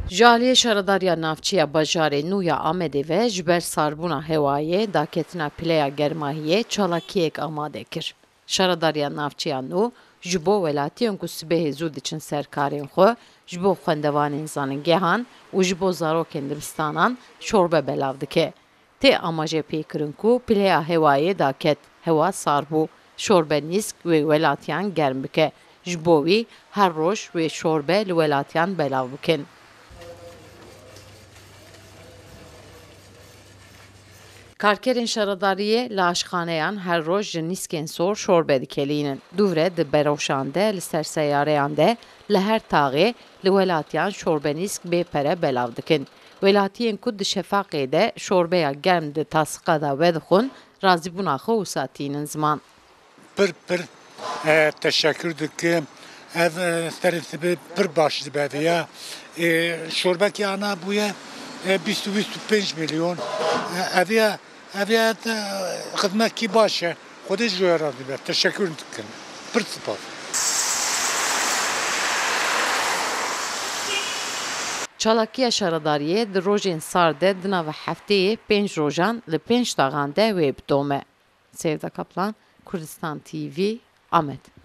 Jaliye şaradariya navçiya bajarê nû ya Amedê ve ji ber sarbûna hewayê daketina pileya germahiyê çalakiyek amade kir. Şaradariya navçiya nû ji bo welatiyên ku sibehê zû diçin ser karên xwe, ji bo xwendevanên zanîngehan û ji bo zarokên dibistanan şorbe belav dike. Tê amajê pêkirin ku pileya hewayê daket, hewa sarbû, şorbe nîsk wê welatiyan germ bike. Ji bo wî her roj wê şorbe li welatiyan belav bikin. Karkerên şaradariyê li aşxaneyan her roj ji nîskên sor şorbe dikelînin. Dûvre di beroşan de li ser seyyareyan de li her taxê li welatiyan şorbe nîsk bê pere belav dikin. Welatiyên ku di şefaqê de şorbeya germ di tasîqa da vedixwin, razîbûna xwe wîsatînin ziman. Pir teşekkür dikim. Ev serî pir baş dibe ya. Şorbekî ana bûye 20-25 milyon. Ev xidmetkî baş e. Xwedê ji we razî be. Teşekkür dikim. Pir spas. Çalakiya şaradariyê di rojên sar de di nava hefteyê 5 rojan li 5 daxan de wê bidome. Sevda Kaplan, Kurdistan TV, Amed.